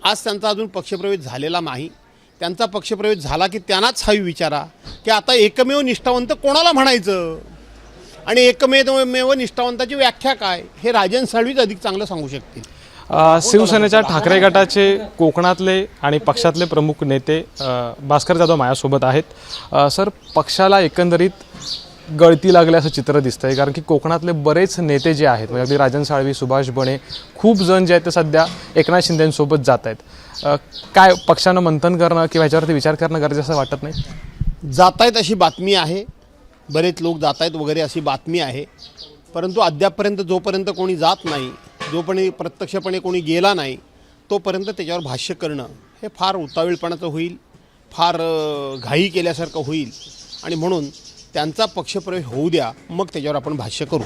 आज त्यांचा अजून पक्षप्रवेश झालेला नाही। त्यांचा पक्षप्रवेश झाला की त्यांनाच हा विचारा की आता एकमेव निष्ठावंत कोणाला म्हणायचं आणि एकमेव निष्ठावंताची व्याख्या काय, हे राजन साळवीच अधिक चांगलं सांगू शकतील। शिवसेनेच्या ठाकरे गटाचे कोकणातले आणि पक्षातले प्रमुख नेते भास्कर जाधव माझ्यासोबत आहेत। सर, पक्षाला एकंदरीत गळती लागले असं चित्र दिसतंय, कारण की कोकणातले बरेच नेते जे आहेत म्हणजे अगदी राजन साळवी, सुभाष बणे, खूप जण जे आहेत ते सध्या एकनाथ शिंदेंसोबत जात आहेत। काय पक्षानं मंथन करणं किंवा ह्याच्यावरती विचार करणं गरजेचं असं वाटत नाही? जात आहेत अशी बातमी आहे, बरेच लोक जात आहेत वगैरे अशी बातमी आहे, परंतु अद्यापपर्यंत जोपर्यंत कोणी जात नाही, जोपर्यंत प्रत्यक्षपणे कोणी गेला नाही, तोपर्यंत त्याच्यावर भाष्य करणं हे फार उतावीळपणाचं होईल, फार घाई केल्यासारखं होईल आणि म्हणून त्यांचा पक्षप्रवेश होऊ द्या, मग त्याच्यावर आपण भाष्य करू।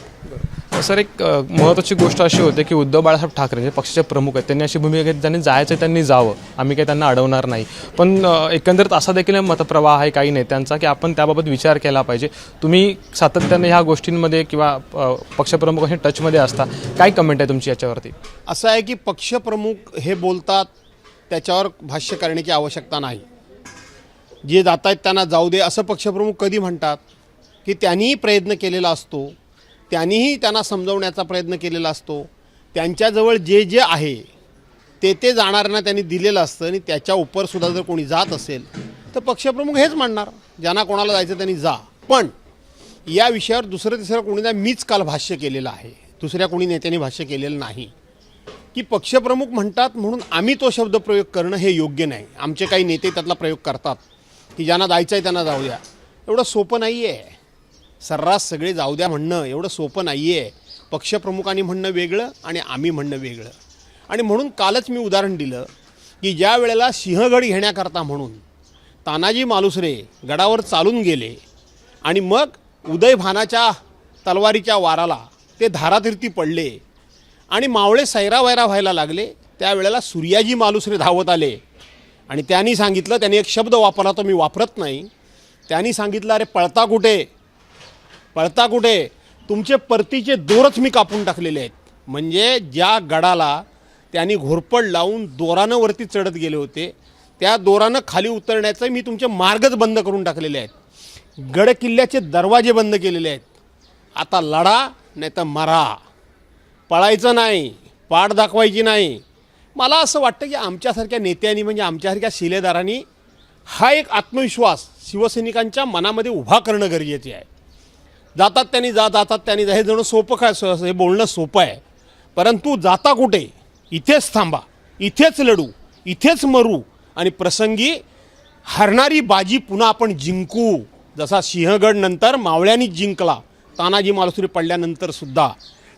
सर, एक महत्त्वाची गोष्ट अशी होते की उद्धव बाळासाहेब ठाकरे जे पक्षाचे प्रमुख आहेत त्यांनी अशी भूमिका घेतली, त्यांनी जायचं त्यांनी जावं, आम्ही काही त्यांना अडवणार नाही। पण एकंदरीत असा देखील मतप्रवाह आहे काही नेत्यांचा की आपण त्याबाबत विचार केला पाहिजे। तुम्ही सातत्याने ह्या गोष्टींमध्ये किंवा पक्षप्रमुखांशी टचमध्ये असता, काय कमेंट आहे तुमची याच्यावरती? असं आहे की पक्षप्रमुख हे बोलतात त्याच्यावर भाष्य करण्याची आवश्यकता नाही। जे जात आहेत त्यांना जाऊ दे असं पक्षप्रमुख कधी म्हणतात की त्यांनीही प्रयत्न केलेला असतो, त्यांनीही त्यांना समजवण्याचा प्रयत्न केलेला असतो, त्यांच्याजवळ जे जे आहे ते जाणाऱ्यांना त्यांनी दिलेलं असतं आणि त्याच्या उपरसुद्धा जर कोणी जात असेल तर पक्षप्रमुख हेच म्हणणार, ज्यांना कोणाला जायचं त्यांनी जा। पण या विषयावर दुसरं तिसरं कोणी नाही, मीच काल भाष्य केलेलं आहे, दुसऱ्या कोणी नेत्यांनी भाष्य केलेलं नाही की पक्षप्रमुख म्हणतात म्हणून आम्ही तो शब्द प्रयोग करणं हे योग्य नाही। आमचे काही नेते त्यातला प्रयोग करतात की ज्यांना जायचं आहे त्यांना जाऊ द्या, एवढं सोपं नाही आहे। सर्रास सगळे जाऊ द्या म्हणणं एवढं सोपं नाही आहे। पक्षप्रमुखांनी म्हणणं वेगळं आणि आम्ही म्हणणं वेगळं, आणि म्हणून कालच मी उदाहरण दिलं की ज्या वेळेला सिंहगड घेण्याकरता म्हणून तानाजी मालुसरे गडावर चालून गेले आणि मग उदयभानाच्या तलवारीच्या वाराला ते धारातीर्थी पडले आणि मावळे सैरावैरा व्हायला लागले, त्यावेळेला सूर्याजी मालुसरे धावत आले आणि त्यांनी सांगितलं, त्यांनी एक शब्द वापरला तो मी वापरत नाही, त्यांनी सांगितलं, अरे पळता कुठे, पळता कुठे, तुमचे परतीचे दोरच मी कापून टाकलेले आहेत। म्हणजे ज्या गडाला त्यांनी घोरपड लावून दोरानं वरती चढत गेले होते त्या दोरानं खाली उतरण्याचं मी तुमचे मार्गच बंद करून टाकलेले आहेत, गड किल्ल्याचे दरवाजे बंद केलेले आहेत। आता लढा नाही तर मरा, पळायचं नाही, पाठ दाखवायची नाही। मला असं वाटतं की आमच्यासारख्या नेत्यांनी म्हणजे आमच्यासारख्या शिलेदारांनी हा एक आत्मविश्वास शिवसैनिकांच्या मनामध्ये उभा करणं गरजेचे आहे। जातात त्यांनी जातात त्यांनी हे जणं सोपं काय, हे बोलणं सोपं आहे, परंतु जाता कुठे, इथेच थांबा, इथेच लढू, इथेच मरू आणि प्रसंगी हरणारी बाजी पुन्हा आपण जिंकू। जसा सिंहगड नंतर मावळ्यांनीच जिंकला तानाजी मालुसरे पडल्यानंतर सुद्धा,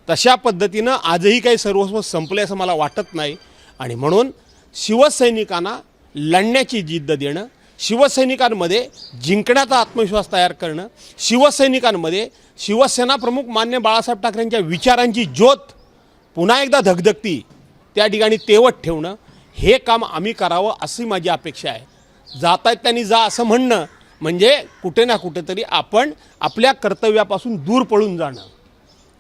तशा पद्धतीनं आजही काही सर्वस्व संपले असं मला वाटत नाही। आणि म्हणून शिवसैनिकांना लढण्याची जिद्द देणं, शिवसैनिकांमध्ये जिंकण्याचा आत्मविश्वास तयार करणं, शिवसैनिकांमध्ये शिवसेना प्रमुख मान्य बाळासाहेब ठाकरेंच्या विचारांची ज्योत पुन्हा एकदा धगधगती त्या ठिकाणी तेवत ठेवणं, हे काम आम्ही करावं अशी माझी अपेक्षा आहे। जात आहेत त्यांनी जा असं म्हणणं म्हणजे कुठे ना कुठेतरी आपण आपल्या कर्तव्यापासून दूर पळून जाणं।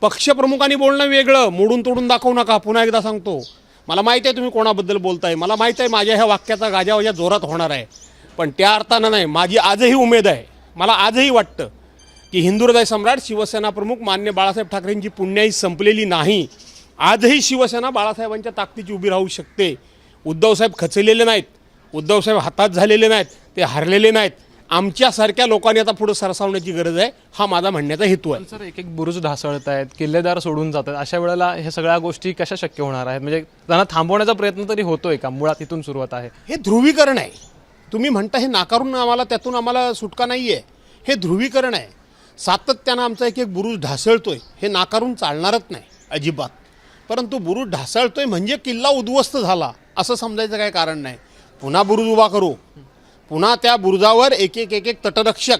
पक्षप्रमुखांनी बोलणं वेगळं, मोडून तोडून दाखवू नका, पुन्हा एकदा सांगतो। मला माहीत आहे तुम्ही कोणाबद्दल बोलताय, मला माहीत आहे माझ्या ह्या वाक्याचा गाजावाजा जोरात होणार आहे, पण त्या अर्थानं नाही, माझी आजही उमेद आहे, मला आजही वाटतं की हिंदुहृदय सम्राट शिवसेना प्रमुख मान्य बाळासाहेब ठाकरेंची पुण्याई संपलेली नाही। आजही शिवसेना बाळासाहेबांच्या ताकदीची उभी राहू शकते। उद्धवसाहेब खचलेले नाहीत, उद्धवसाहेब हातात झालेले नाहीत, ते हरलेले नाहीत। आमच्यासारख्या लोकांनी आता पुढे सरसावण्याची गरज आहे, हा माझा म्हणण्याचा हेतू आहे। सर, एक एक बुरुज ढासळत आहेत, किल्लेदार सोडून जात आहेत, अशा वेळेला ह्या सगळ्या गोष्टी कशा शक्य होणार आहेत? म्हणजे त्यांना थांबवण्याचा प्रयत्न तरी होतोय का? मुळात इथून सुरुवात आहे, हे ध्रुवीकरण आहे। तुम्ही म्हणता हे नाकारून आम्हाला त्यातून आम्हाला सुटका नाही आहे, हे ध्रुवीकरण आहे। सातत्यानं आमचा एक एक बुरुज ढासळतोय, हे नाकारून चालणारच नाही अजिबात, परंतु बुरुज ढासळतोय म्हणजे किल्ला उद्ध्वस्त झाला असं समजायचं काही कारण नाही। पुन्हा बुरुज उभा करू, पुन्हा त्या बुरुजावर एक एक एक एक तटरक्षक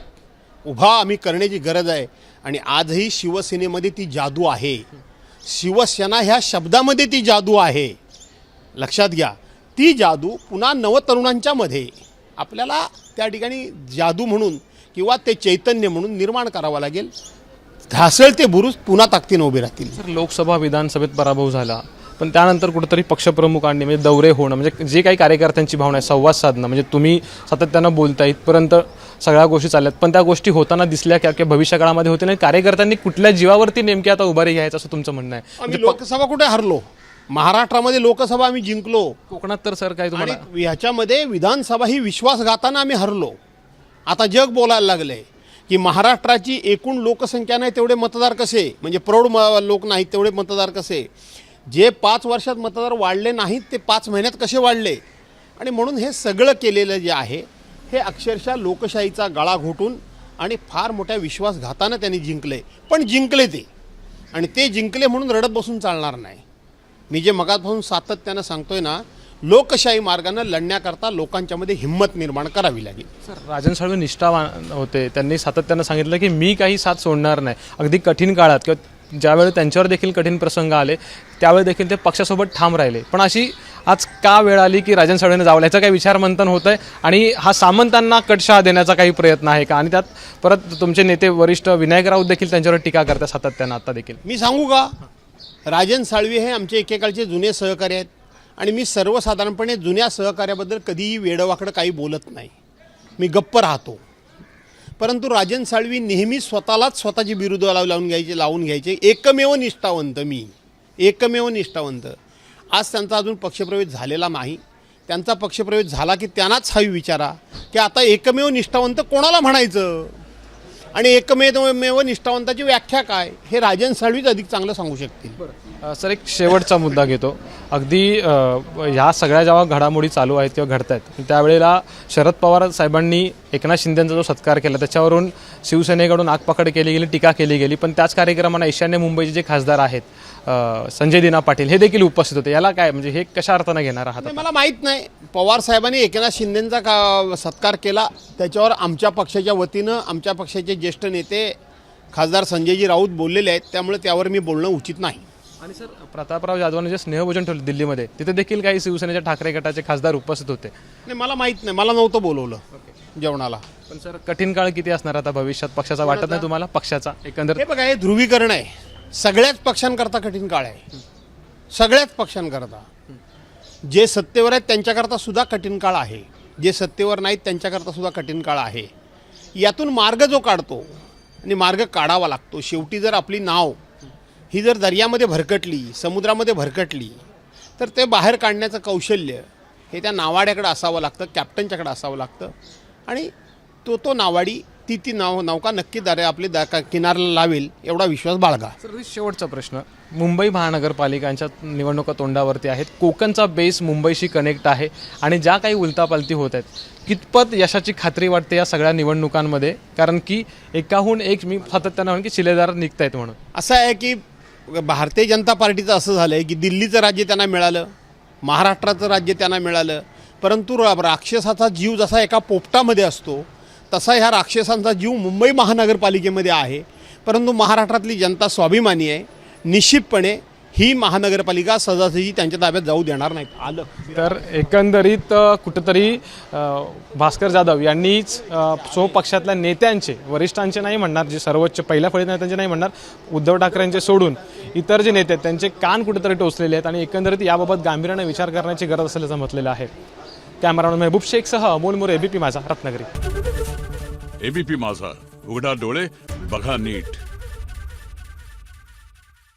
उभा आम्ही करण्याची गरज आहे। आणि आजही शिवसेनेमध्ये ती जादू आहे, शिवसेना ह्या शब्दामध्ये ती जादू आहे, लक्षात घ्या। ती जादू पुन्हा नवतरुणांच्या मध्ये आपल्याला त्या ठिकाणी जादू म्हणून किंवा ते चैतन्य म्हणून निर्माण करावं लागेल, ढासळते बुरुज पुन्हा ताकदीने उभे राहतील। सर, लोकसभा विधानसभेत पराभव झाला, पण त्यानंतर कुठेतरी पक्षप्रमुखांनी म्हणजे दौरे होणं, म्हणजे जे काही कार्यकर्त्यांची भावना आहे, संवाद साधणं, म्हणजे तुम्ही सातत्यानं बोलता इथपर्यंत सगळ्या गोष्टी चालल्यात, पण त्या गोष्टी होताना दिसल्या की भविष्य काळामध्ये होते नाही, कार्यकर्त्यांनी कुठल्या जीवावरती नेमकी आता उभारी घ्यायचं असं तुमचं म्हणणं आहे? आम्ही लोकसभा कुठे हरलो? महाराष्ट्रामध्ये लोकसभा आम्ही जिंकलो, कोकणात तर सर काय तुम्हाला आणि ह्याच्यामध्ये विधानसभा ही विश्वासघातानं आम्ही हरलो. आता जग बोलायला लागलंय की महाराष्ट्राची एकूण लोकसंख्या नाही तेवढे मतदार कसे, म्हणजे प्रौढ लोक नाहीत तेवढे मतदार कसे, जे 5 वर्षात मतदार वाढले नाहीत ते 5 महिन्यात कसे वाढले. आणि म्हणून हे सगळं केलेलं जे आहे हे अक्षरशः लोकशाहीचा गळा घोटून आणि फार मोठ्या विश्वासघातानं त्यांनी जिंकले. पण जिंकले ते, आणि ते जिंकले म्हणून रडत बसून चालणार नाही. मी जे मगापासून सातत्यानं सांगतोय ना, लोकशाही मार्गानं लढण्याकरता लोकांच्यामध्ये हिंमत निर्माण करावी लागेल. सर राजन साळवे निष्ठावान होते, त्यांनी सातत्यानं सांगितलं की मी काही साथ सोडणार नाही. अगदी कठीण काळात किंवा ज्यावेळी त्यांच्यावर देखील कठीण प्रसंग आले त्यावेळी देखील ते पक्षासोबत ठाम राहिले. पण अशी आज का वेळ आली की राजन साळवेनं जावं, याचं काही विचारमंथन होतं आहे आणि हा सामंतांना कटशहा देण्याचा काही प्रयत्न आहे का? आणि त्यात परत तुमचे नेते वरिष्ठ विनायक राऊत देखील त्यांच्यावर टीका करतात सातत्यानं आता देखील. मी सांगू का, राजन साळवे हे आमचे एकेकाळचे जुने सहकारी आहेत आणि मी सर्वसाधारणपणे जुन्या सहकार्याबद्दल कधीही वेडवाकडं काही बोलत नाही, मी गप्प राहतो. परंतु राजन साळवी नेहमी स्वतःलाच स्वतःची बिरुदं लावून घ्यायचे. एकमेव निष्ठावंत. आज त्यांचा अजून पक्षप्रवेश झालेला नाही. त्यांचा पक्षप्रवेश झाला की त्यांनाच हा विचारा की आता एकमेव निष्ठावंत कोणाला म्हणायचं आणि एकमेव निष्ठावंताची व्याख्या काय, हे राजन साळवीच अधिक चांगलं सांगू शकतील. सर एक शेवटचा मुद्दा घेतो. अगदी ह्या सगळ्या जेव्हा घडामोडी चालू आहेत किंवा घडत आहेत त्यावेळेला शरद पवार साहेबांनी एकनाथ शिंदेंचा जो सत्कार केला त्याच्यावरून शिवसेनेकडून आगपाखड केली गेली, टीका केली गेली. पण त्याच कार्यक्रमांना ईशान्य मुंबईचे जे खासदार आहेत संजय दिना पाटील हे देखील उपस्थित होते. याला काय म्हणजे हे कशा अर्थानं घेणार आहात? मला माहीत नाही. पवार साहेबांनी एकनाथ शिंदेंचा सत्कार केला, त्याच्यावर आमच्या पक्षाच्या वतीनं आमच्या पक्षाचे ज्येष्ठ नेते खासदार संजयजी राऊत बोललेले आहेत, त्यामुळे त्यावर मी बोलणं उचित नाही. आणि सर प्रतापराव जाधवांनी जे स्नेहभोजन ठेवलं दिल्लीमध्ये, तिथे देखील काही शिवसेनेच्या ठाकरे गटाचे खासदार उपस्थित होते. नाही, मला माहीत नाही, मला नव्हतं बोलवलं जेवणाला. पण सर कठीण काळ किती असणार आता भविष्यात पक्षाचा, वाटत नाही तुम्हाला पक्षाचा एकंदर? हे बघा, हे ध्रुवीकरण आहे. सगळ्याच पक्षांकरता कठीण काळ आहे, सगळ्याच पक्षांकरता. जे सत्तेवर आहेत त्यांच्याकरता सुद्धा कठीण काळ आहे, जे सत्तेवर नाहीत त्यांच्याकरता सुद्धा कठीण काळ आहे. यातून मार्ग जो काढतो आणि मार्ग काढावा लागतो. शेवटी जर आपली नाव ही जर दर्यामध्ये भरकटली, समुद्रामध्ये भरकटली, तर ते बाहेर काढण्याचं कौशल्य हे त्या नावाड्याकडे असावं लागतं, कॅप्टनच्याकडे असावं लागतं. आणि तो नावाडी ती नौका नक्की आपली किनाऱ्याला लावेल एवढा विश्वास बाळगा. सर शेवटचा प्रश्न, मुंबई महानगरपालिकांच्या निवडणुका तोंडावरती आहेत, कोकणचा बेस मुंबईशी कनेक्ट आहे आणि ज्या काही उलतापालती होत आहेत कितपत यशाची खात्री वाटते या सगळ्या निवडणुकांमध्ये? कारण की एकाहून एक मी सातत्यानं म्हणून की शिलेदार निघत आहेत म्हणून. असं आहे की भारतीय जनता पार्टीचं असं झालं आहे की दिल्लीचं राज्य त्यांना मिळालं, महाराष्ट्राचं राज्य त्यांना मिळालं, परंतु राक्षसाचा जीव जसा एका पोपटामध्ये असतो तसा ह्या राक्षसांचा जीव मुंबई महानगरपालिकेमध्ये आहे. परंतु महाराष्ट्रातली जनता स्वाभिमानी आहे. निश्चितपणे ही महानगरपालिका सहजासहजी त्यांच्या ताब्यात जाऊ देणार नाहीत. आलं तर एकंदरीत कुठंतरी भास्कर जाधव यांनीच स्वपक्षातल्या नेत्यांचे, वरिष्ठांचे नाही म्हणणार, जे सर्वोच्च पहिल्या फळीत नेत्यांचे नाही म्हणणार, उद्धव ठाकरेंचे सोडून इतर जे नेते आहेत त्यांचे कान कुठेतरी टोचलेले आहेत आणि एकंदरीत याबाबत गांभीर्याने विचार करण्याची गरज असल्याचं म्हटलेलं आहे. कॅमेरामॅन मेहबूब शेखसह अमोल मोरे, एबीपी माझा, रत्नागिरी. एबीपी माझा, उघडा डोळे बघा नीट.